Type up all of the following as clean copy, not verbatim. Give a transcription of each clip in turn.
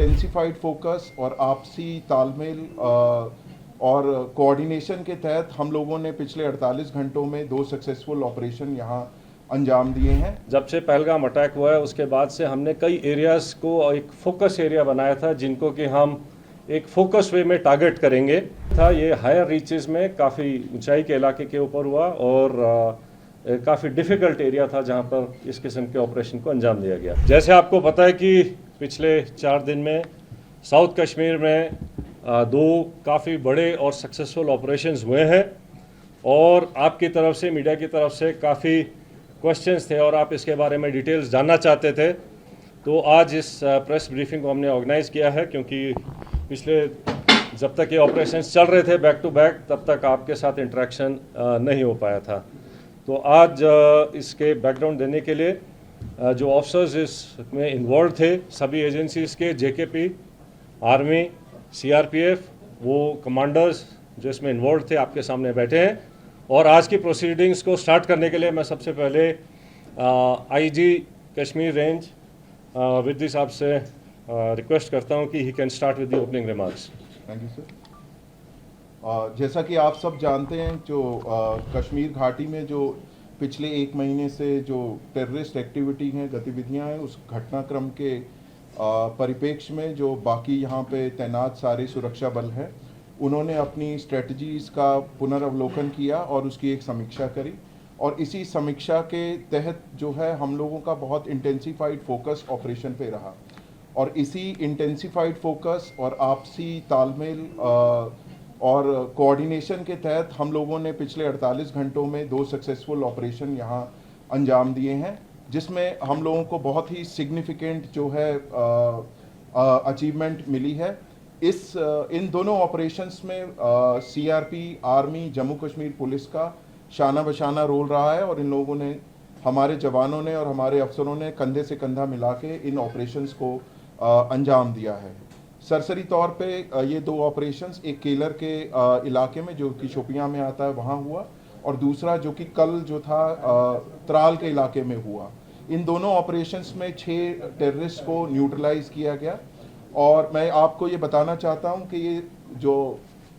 Intensified focus और आपसी तालमेल और कोऑर्डिनेशन के तहत हम लोगों ने पिछले 48 घंटों में 2 सक्सेसफुल ऑपरेशन यहाँ अंजाम दिए हैं। जब से पहलगाम अटैक हुआ है उसके बाद से हमने कई एरियाज़ को एक फोकस एरिया बनाया था जिनको कि हम एक फोकस वे में टारगेट करेंगे था। ये हायर रीचेस में काफ़ी ऊंचाई के इलाके के ऊपर हुआ और काफ़ी डिफ़िकल्ट एरिया था जहां पर इस किस्म के ऑपरेशन को अंजाम दिया गया। जैसे आपको पता है कि पिछले 4 दिन में साउथ कश्मीर में 2 काफ़ी बड़े और सक्सेसफुल ऑपरेशंस हुए हैं और आपकी तरफ से, मीडिया की तरफ से काफ़ी क्वेश्चंस थे और आप इसके बारे में डिटेल्स जानना चाहते थे। तो आज इस प्रेस ब्रीफिंग को हमने ऑर्गेनाइज़ किया है क्योंकि पिछले जब तक ये ऑपरेशंस चल रहे थे बैक टू बैक तब तक आपके साथ इंटरेक्शन नहीं हो पाया था। तो आज इसके बैकग्राउंड देने के लिए जो ऑफिसर्स इसमें इन्वॉल्व थे सभी एजेंसीज़ के, जेकेपी, आर्मी, सीआरपीएफ, वो कमांडर्स जो इसमें इन्वॉल्व थे आपके सामने बैठे हैं। और आज की प्रोसीडिंग्स को स्टार्ट करने के लिए मैं सबसे पहले आईजी कश्मीर रेंज विद्दी साहब से रिक्वेस्ट करता हूं कि he can start with the opening remarks. Thank you sir. जैसा कि आप सब जानते हैं, जो कश्मीर घाटी में जो पिछले 1 महीने से जो टेररिस्ट एक्टिविटी हैं, गतिविधियां हैं, उस घटनाक्रम के परिप्रेक्ष्य में जो बाकी यहाँ पे तैनात सारे सुरक्षा बल हैं, उन्होंने अपनी स्ट्रेटजीज़ का पुनर्वलोकन किया और उसकी एक समीक्षा करी। और इसी समीक्षा के तहत जो है हम लोगों का बहुत इंटेंसिफाइड फोकस ऑपरेशन पे रहा और इसी इंटेंसिफाइड फोकस और आपसी तालमेल और कोऑर्डिनेशन के तहत हम लोगों ने पिछले 48 घंटों में 2 सक्सेसफुल ऑपरेशन यहाँ अंजाम दिए हैं, जिसमें हम लोगों को बहुत ही सिग्निफिकेंट जो है अचीवमेंट मिली है। इन दोनों ऑपरेशंस में CRP, army, Jammu Kashmir police का शाना बशाना रोल रहा है और इन लोगों ने, हमारे जवानों ने और हमारे अफसरों ने कंधे से कंधा मिला के इन ऑपरेशंस को अंजाम दिया है। सरसरी तौर पे ये 2 ऑपरेशंस, एक केलर के इलाके में जो कि शोपियां में आता है वहाँ हुआ और दूसरा जो कि कल जो था त्राल के इलाके में हुआ। इन दोनों ऑपरेशंस में 6 टेररिस्ट को न्यूट्रलाइज किया गया। और मैं आपको ये बताना चाहता हूँ कि ये जो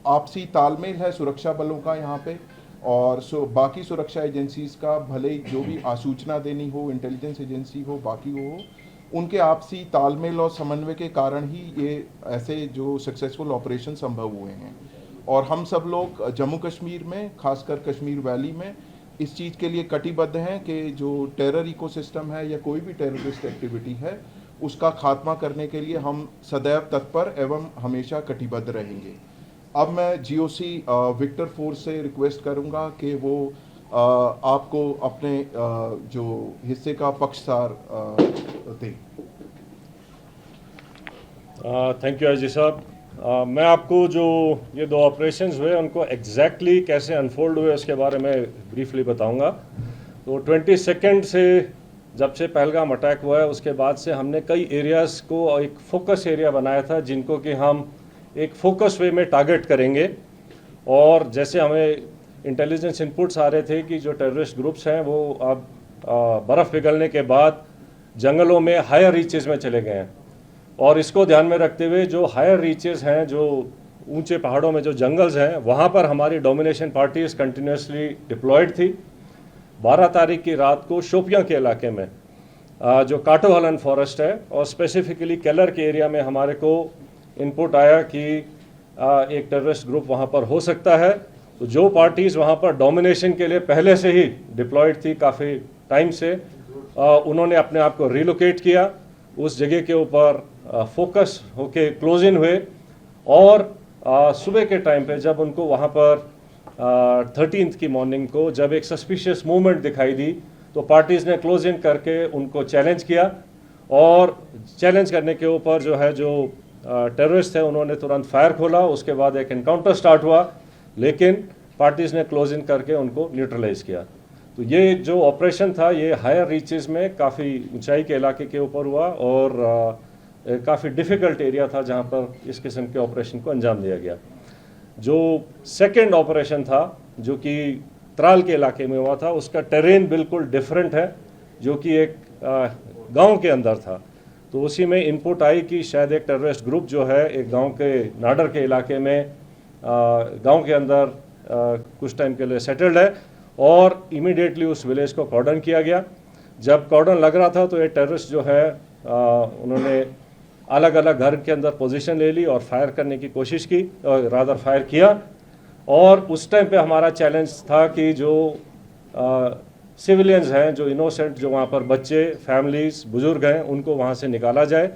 आपसी तालमेल है सुरक्षा बलों का यहाँ पे और बाकी सुरक्षा एजेंसीज़ का, भले ही जो भी आसूचना देनी हो, इंटेलिजेंस एजेंसी हो, बाकी हो, उनके आपसी तालमेल और समन्वय के कारण ही ये ऐसे जो सक्सेसफुल ऑपरेशन संभव हुए हैं। और हम सब लोग जम्मू कश्मीर में, खासकर कश्मीर वैली में, इस चीज़ के लिए कटिबद्ध हैं कि जो टेरर इकोसिस्टम है या कोई भी टेररिस्ट एक्टिविटी है उसका खात्मा करने के लिए हम सदैव तत्पर एवं हमेशा कटिबद्ध रहेंगे। अब मैं जीओसी विक्टर फोर्स से रिक्वेस्ट करूंगा कि वो आपको अपने जो हिस्से का पक्षसार दें। थैंक यू आईजी साहब। मैं आपको जो ये 2 ऑपरेशंस हुए उनको एग्जैक्टली कैसे अनफोल्ड हुए उसके बारे में ब्रीफली बताऊंगा। तो 22 से जब से पहलगाम अटैक हुआ है उसके बाद से हमने कई एरियाज़ को एक फोकस एरिया बनाया था जिनको कि हम एक फोकस वे में टारगेट करेंगे। और जैसे हमें इंटेलिजेंस इनपुट्स आ रहे थे कि जो टेररिस्ट ग्रुप्स हैं वो अब बर्फ़ पिघलने के बाद जंगलों में हायर रीचेस में चले गए हैं और इसको ध्यान में रखते हुए जो हायर रीचेस हैं, जो ऊंचे पहाड़ों में जो जंगल्स हैं, वहाँ पर हमारी डोमिनेशन पार्टीज़ कंटिन्यूसली डिप्लॉयड थी। 12 तारीख की रात को शोपियां के इलाके में जो काटोहलन फॉरेस्ट है और स्पेसिफिकली केलर के एरिया में हमारे को इनपुट आया कि एक टेररिस्ट ग्रुप वहां पर हो सकता है। तो जो पार्टीज़ वहां पर डोमिनेशन के लिए पहले से ही डिप्लॉयड थी काफ़ी टाइम से, उन्होंने अपने आप को रिलोकेट किया, उस जगह के ऊपर फोकस होके क्लोज इन हुए और सुबह के टाइम पे जब उनको वहां पर 13th की मॉर्निंग को जब एक सस्पिशियस मूवमेंट दिखाई दी तो पार्टीज़ ने क्लोज इन करके उनको चैलेंज किया और चैलेंज करने के ऊपर जो है जो टेररिस्ट थे उन्होंने तुरंत फायर खोला। उसके बाद एक एनकाउंटर स्टार्ट हुआ लेकिन पार्टीज़ ने क्लोज इन करके उनको न्यूट्रलाइज किया। तो ये जो ऑपरेशन था ये हायर रीचेस में काफ़ी ऊंचाई के इलाके के ऊपर हुआ और काफ़ी डिफ़िकल्ट एरिया था जहाँ पर इस किस्म के ऑपरेशन को अंजाम दिया गया। जो सेकेंड ऑपरेशन था जो कि त्राल के इलाके में हुआ था उसका टेरेन बिल्कुल डिफरेंट है, जो कि एक गांव के अंदर था। तो उसी में इनपुट आई कि शायद एक टेररिस्ट ग्रुप जो है एक गांव के नाडर के इलाके में गांव के अंदर कुछ टाइम के लिए सेटल्ड है, और इमीडिएटली उस विलेज को कॉर्डन किया गया। जब कॉर्डन लग रहा था तो ये टेररिस्ट जो है उन्होंने अलग अलग घर के अंदर पोजीशन ले ली और फायर करने की कोशिश की, रादर फायर किया। और उस टाइम पे हमारा चैलेंज था कि जो सिविलियंस हैं, जो इनोसेंट, जो वहाँ पर बच्चे, फैमिलीज, बुजुर्ग हैं, उनको वहाँ से निकाला जाए।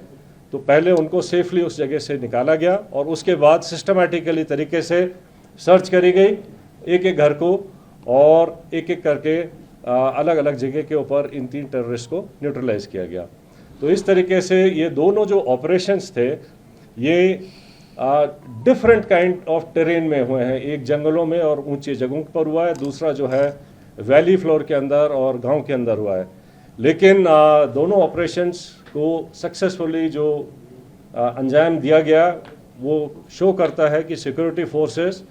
तो पहले उनको सेफली उस जगह से निकाला गया और उसके बाद सिस्टमेटिकली तरीके से सर्च करी गई एक एक घर को, और एक एक करके अलग अलग जगह के ऊपर इन 3 टेररिस्ट को न्यूट्रलाइज किया गया। तो इस तरीके से ये दोनों जो ऑपरेशंस थे ये डिफरेंट काइंड ऑफ टेरेन में हुए हैं। एक जंगलों में और ऊंची जगहों पर हुआ है, दूसरा जो है वैली फ्लोर के अंदर और गांव के अंदर हुआ है। लेकिन दोनों ऑपरेशंस को सक्सेसफुली जो अंजाम दिया गया वो शो करता है कि सिक्योरिटी फोर्सेस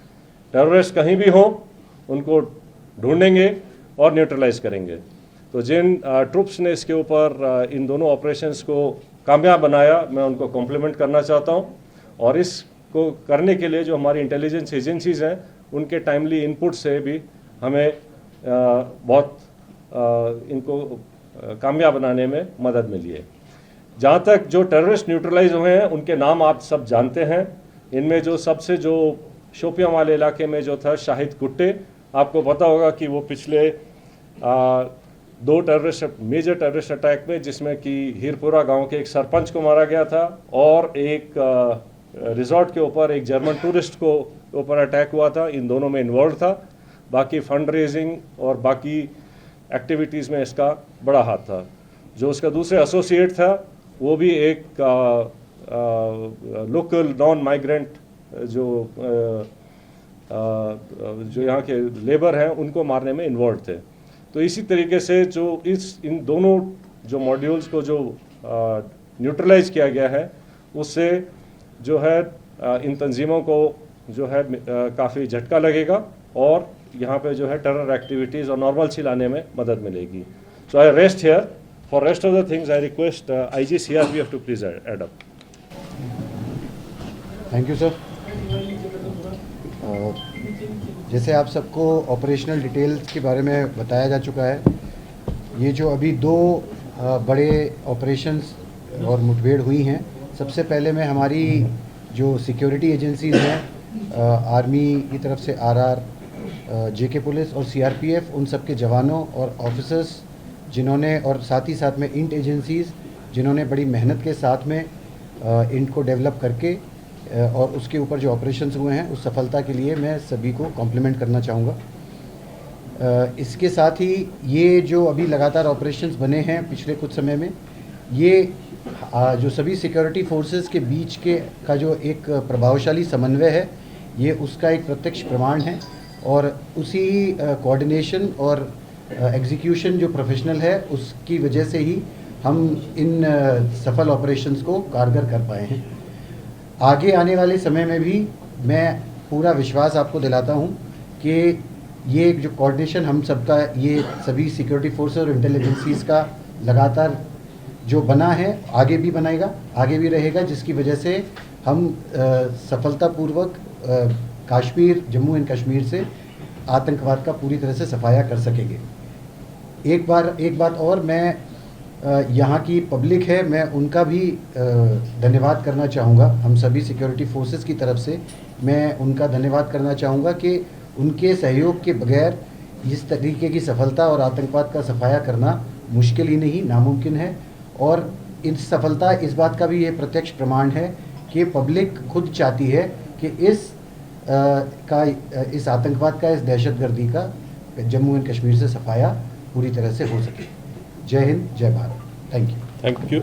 टेररिस्ट कहीं भी हों उनको ढूंढेंगे और न्यूट्रलाइज करेंगे। तो जिन ट्रुप्स ने इसके ऊपर इन दोनों ऑपरेशंस को कामयाब बनाया, मैं उनको कॉम्प्लीमेंट करना चाहता हूं। और इसको करने के लिए जो हमारी इंटेलिजेंस एजेंसीज़ हैं उनके टाइमली इनपुट से भी हमें बहुत इनको कामयाब बनाने में मदद मिली है। जहाँ तक जो टेररिस्ट न्यूट्रलाइज हुए हैं उनके नाम आप सब जानते हैं। इनमें जो सबसे जो शोपियां वाले इलाके में जो था शाहिद कुट्टे, आपको पता होगा कि वो पिछले 2 मेजर टेररिस्ट अटैक में, जिसमें कि हीरपुरा गांव के एक सरपंच को मारा गया था और एक रिजॉर्ट के ऊपर एक जर्मन टूरिस्ट को ऊपर अटैक हुआ था, इन दोनों में इन्वॉल्व था। बाकी फंड रेजिंग और बाकी एक्टिविटीज़ में इसका बड़ा हाथ था। जो उसका दूसरे एसोसिएट था वो भी एक लोकल नॉन माइग्रेंट जो यहाँ के लेबर हैं उनको मारने में इन्वॉल्व थे। तो इसी तरीके से जो इन दोनों जो मॉड्यूल्स को जो न्यूट्रलाइज किया गया है उससे जो है इन तंजीमों को जो है काफ़ी झटका लगेगा और यहाँ पे जो है टेरर एक्टिविटीज़ और नॉर्मलसी लाने में मदद मिलेगी। So I rest here. For rest of the things I request IG CRPF to please add up. Thank you sir. जैसे आप सबको ऑपरेशनल डिटेल्स के बारे में बताया जा चुका है, ये जो अभी 2 बड़े ऑपरेशंस और मुठभेड़ हुई हैं, सबसे पहले मैं हमारी जो सिक्योरिटी एजेंसीज़ हैं, आर्मी की तरफ से RR, JK पुलिस और CRPF, उन सब के जवानों और ऑफिसर्स जिन्होंने, और साथ ही साथ में इंट एजेंसीज़ जिन्होंने बड़ी मेहनत के साथ में इंट को डेवलप करके और उसके ऊपर जो ऑपरेशंस हुए हैं उस सफलता के लिए मैं सभी को कॉम्प्लीमेंट करना चाहूँगा। इसके साथ ही ये जो अभी लगातार ऑपरेशंस बने हैं पिछले कुछ समय में, ये जो सभी सिक्योरिटी फोर्सेस के बीच का जो एक प्रभावशाली समन्वय है, ये उसका एक प्रत्यक्ष प्रमाण है। और उसी कोऑर्डिनेशन और एग्जीक्यूशन जो प्रोफेशनल है उसकी वजह से ही हम इन सफल ऑपरेशंस को कारगर कर पाए हैं। आगे आने वाले समय में भी मैं पूरा विश्वास आपको दिलाता हूं कि ये जो कोऑर्डिनेशन हम सबका, ये सभी सिक्योरिटी फोर्स और इंटेलिजेंसीज़ का लगातार जो बना है आगे भी बनाएगा, आगे भी रहेगा, जिसकी वजह से हम सफलतापूर्वक कश्मीर, जम्मू एंड कश्मीर से आतंकवाद का पूरी तरह से सफाया कर सकेंगे। एक बात और, मैं यहाँ की पब्लिक है, मैं उनका भी धन्यवाद करना चाहूँगा। हम सभी सिक्योरिटी फोर्सेस की तरफ से मैं उनका धन्यवाद करना चाहूँगा कि उनके सहयोग के बगैर इस तरीके की सफलता और आतंकवाद का सफाया करना मुश्किल ही नहीं, नामुमकिन है। और इस सफलता इस बात का भी ये प्रत्यक्ष प्रमाण है कि पब्लिक खुद चाहती है कि इस आतंकवाद का, इस दहशतगर्दी का जम्मू एंड कश्मीर से सफाया पूरी तरह से हो सके। जय हिंद, जय भारत। Thank you.